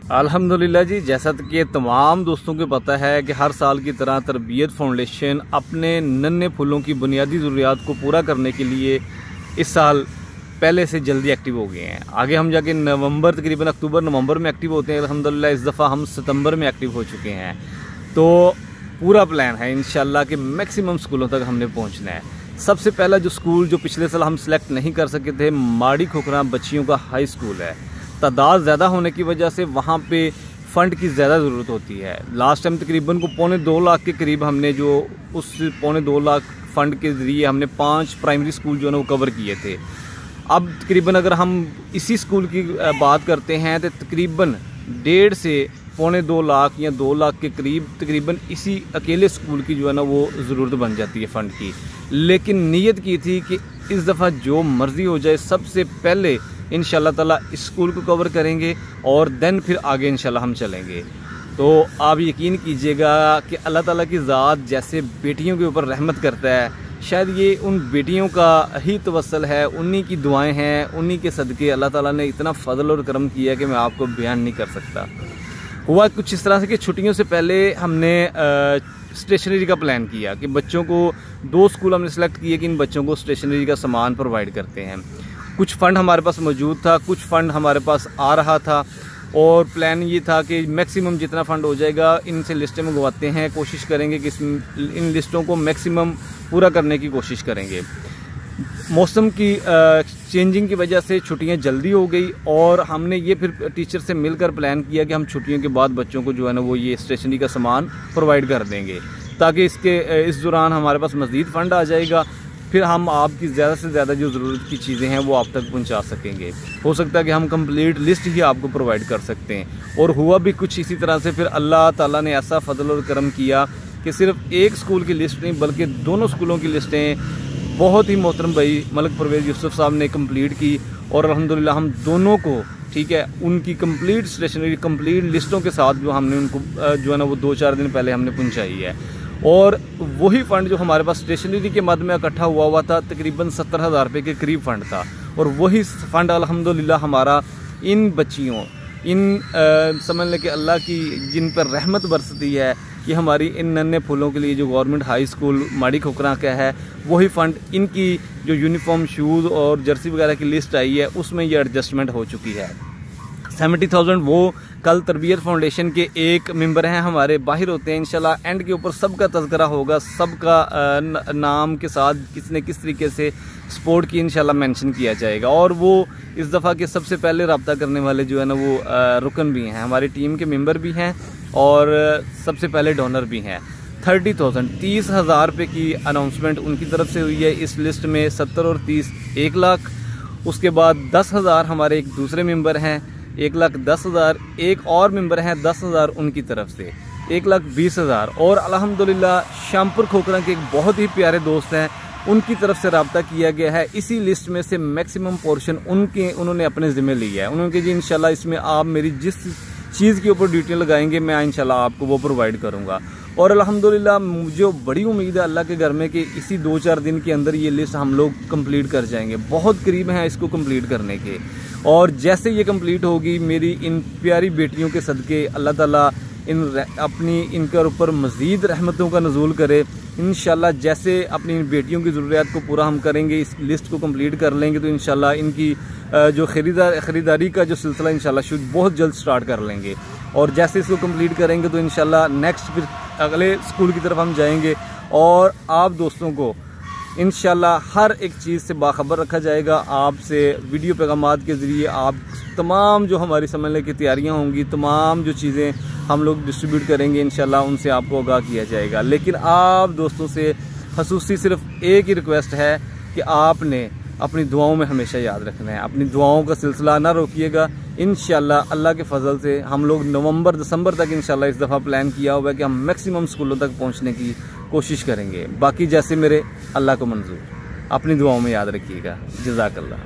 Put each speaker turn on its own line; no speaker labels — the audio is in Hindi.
अल्हम्दुलिल्लाह जी, जैसा कि तमाम दोस्तों को पता है कि हर साल की तरह तरबियत फाउंडेशन अपने नन्हे फूलों की बुनियादी ज़रूरियात को पूरा करने के लिए इस साल पहले से जल्दी एक्टिव हो गए हैं। आगे हम जाके नवंबर, तकरीबन अक्टूबर नवंबर में एक्टिव होते हैं। अल्हम्दुलिल्लाह इस दफ़ा हम सितंबर में एक्टिव हो चुके हैं। तो पूरा प्लान है इंशाल्लाह कि मैक्सिमम स्कूलों तक हमने पहुँचना है। सबसे पहला जो स्कूल जो पिछले साल हम सिलेक्ट नहीं कर सके थे, माड़ी खोखरा बच्चियों का हाई स्कूल है। तादाद ज़्यादा होने की वजह से वहाँ पे फ़ंड की ज़्यादा ज़रूरत होती है। लास्ट टाइम तकरीबन को 2.25 लाख के करीब हमने जो उस 2.25 लाख फ़ंड के ज़रिए हमने 5 प्राइमरी स्कूल जो है ना वो कवर किए थे। अब तकरीबन अगर हम इसी स्कूल की बात करते हैं तो तकरीबन 1.5 से 2.25 लाख या 2 लाख के करीब तकरीबन इसी अकेले स्कूल की जो है ना वो ज़रूरत बन जाती है फ़ंड की। लेकिन नीयत की थी कि इस दफ़ा जो मर्ज़ी हो जाए, सबसे पहले इंशाल्लाह ताला इस स्कूल को कवर करेंगे और देन फिर आगे इंशाल्लाह हम चलेंगे। तो आप यकीन कीजिएगा कि अल्लाह ताला की ज़ात जैसे बेटियों के ऊपर रहमत करता है, शायद ये उन बेटियों का ही तवस्सुल है, उन्हीं की दुआएं हैं, उन्हीं के सदक़े अल्लाह ताला ने इतना फ़ज़ल और करम किया कि मैं आपको बयान नहीं कर सकता। हुआ कुछ इस तरह से कि छुट्टियों से पहले हमने स्टेशनरी का प्लान किया कि बच्चों को 2 स्कूल हमने सेलेक्ट किए कि इन बच्चों को स्टेशनरी का सामान प्रोवाइड करते हैं। कुछ फ़ंड हमारे पास मौजूद था, कुछ फ़ंड हमारे पास आ रहा था और प्लान ये था कि मैक्सिमम जितना फ़ंड हो जाएगा इनसे लिस्टें मंगवाते हैं, कोशिश करेंगे कि इन लिस्टों को मैक्सिमम पूरा करने की कोशिश करेंगे। मौसम की चेंजिंग की वजह से छुट्टियां जल्दी हो गई और हमने ये फिर टीचर से मिलकर प्लान किया कि हम छुट्टियों के बाद बच्चों को जो है ना वो ये स्टेशनरी का सामान प्रोवाइड कर देंगे, ताकि इस दौरान हमारे पास मज़ीद फ़ंड आ जाएगा। फिर हम आपकी ज़्यादा से ज़्यादा जो ज़रूरत की चीज़ें हैं वो आप तक पहुंचा सकेंगे। हो सकता है कि हम कंप्लीट लिस्ट ही आपको प्रोवाइड कर सकते हैं। और हुआ भी कुछ इसी तरह से। फिर अल्लाह ताला ने ऐसा फजल और करम किया कि सिर्फ एक स्कूल की लिस्ट नहीं बल्कि दोनों स्कूलों की लिस्टें बहुत ही मोहतरम भाई मलिक परवेज़ यूसुफ साहब ने कंप्लीट की और अल्हम्दुलिल्लाह हम दोनों को ठीक है उनकी कंप्लीट स्टेशनरी कंप्लीट लिस्टों के साथ जो हमने उनको जो है ना वो 2-4 दिन पहले हमने पहुंचाई है। और वही फ़ंड जो हमारे पास स्टेशनरी के मद में इकट्ठा हुआ था तकरीबन 70,000 रुपये के करीब फ़ंड था। और वही फ़ंड अल्हम्दुलिल्लाह हमारा इन बच्चियों समझ लें कि अल्लाह की जिन पर रहमत बरसती है, कि हमारी इन नन्हे फूलों के लिए जो गवर्नमेंट हाई स्कूल माड़ी खोखरा का है वही फ़ंड इनकी जो यूनिफॉर्म, शूज़ और जर्सी वगैरह की लिस्ट आई है उसमें ये एडजस्टमेंट हो चुकी है। 70,000 वो कल तरबियत फाउंडेशन के एक मेंबर हैं हमारे, बाहर होते हैं इंशाल्लाह। एंड के ऊपर सबका तज़किरा होगा, सबका नाम के साथ किसने किस तरीके से सपोर्ट की इंशाल्लाह मेंशन किया जाएगा। और वो इस दफ़ा के सबसे पहले रब्ता करने वाले जो है ना वो रुकन भी हैं, हमारी टीम के मेंबर भी हैं और सबसे पहले डोनर भी हैं। 30,000 रुपये की अनाउंसमेंट उनकी तरफ से हुई है। इस लिस्ट में 70 और 30 1 लाख, उसके बाद 10,000 हमारे एक दूसरे मेंबर हैं, 1,10,000 एक और मेंबर हैं 10,000 उनकी तरफ से, 1,20,000। और अल्हम्दुलिल्लाह शामपुर खोखरा के एक बहुत ही प्यारे दोस्त हैं, उनकी तरफ से रब्ता किया गया है। इसी लिस्ट में से मैक्सिमम पोर्शन उन्होंने अपने ज़िम्मे लिया है। उन्होंने कहा जी इंशाल्लाह इसमें आप मेरी जिस चीज़ के ऊपर डिटेल लगाएंगे मैं इंशाल्लाह आपको वो प्रोवाइड करूँगा। और अल्हम्दुलिल्लाह मुझे बड़ी उम्मीद है अल्लाह के घर में कि इसी 2-4 दिन के अंदर ये लिस्ट हम लोग कंप्लीट कर जाएंगे। बहुत करीब हैं इसको कंप्लीट करने के। और जैसे ये कंप्लीट होगी मेरी इन प्यारी बेटियों के सदक़े अल्लाह ताला इनके ऊपर मज़ीद रहमतों का नज़ूल करे इंशाल्लाह। जैसे अपनी इन बेटियों की ज़रूरियात को पूरा हम करेंगे, इस लिस्ट को कंप्लीट कर लेंगे तो इंशाल्लाह इनकी जो ख़रीदारी का जो सिलसिला इंशाल्लाह बहुत जल्द स्टार्ट कर लेंगे। और जैसे इसको कंप्लीट करेंगे तो इंशाल्लाह नेक्स्ट फिर अगले स्कूल की तरफ हम जाएंगे और आप दोस्तों को इंशाल्लाह हर एक चीज़ से बाखबर रखा जाएगा। आपसे वीडियो पैगामात के ज़रिए आप तमाम जो हमारी समझने की तैयारियां होंगी, तमाम जो चीज़ें हम लोग डिस्ट्रीब्यूट करेंगे इंशाल्लाह उनसे आपको आगाह किया जाएगा। लेकिन आप दोस्तों से ख़ुसूसी सिर्फ एक ही रिक्वेस्ट है कि आपने अपनी दुआओं में हमेशा याद रखना है, अपनी दुआओं का सिलसिला ना रोकिएगा। इंशाल्लाह अल्लाह के फजल से हम लोग नवंबर दिसंबर तक इंशाल्लाह इस दफ़ा प्लान किया हुआ है कि हम मैक्सिमम स्कूलों तक पहुंचने की कोशिश करेंगे। बाकी जैसे मेरे अल्लाह को मंजूर, अपनी दुआओं में याद रखिएगा। जज़ाकल्लाह।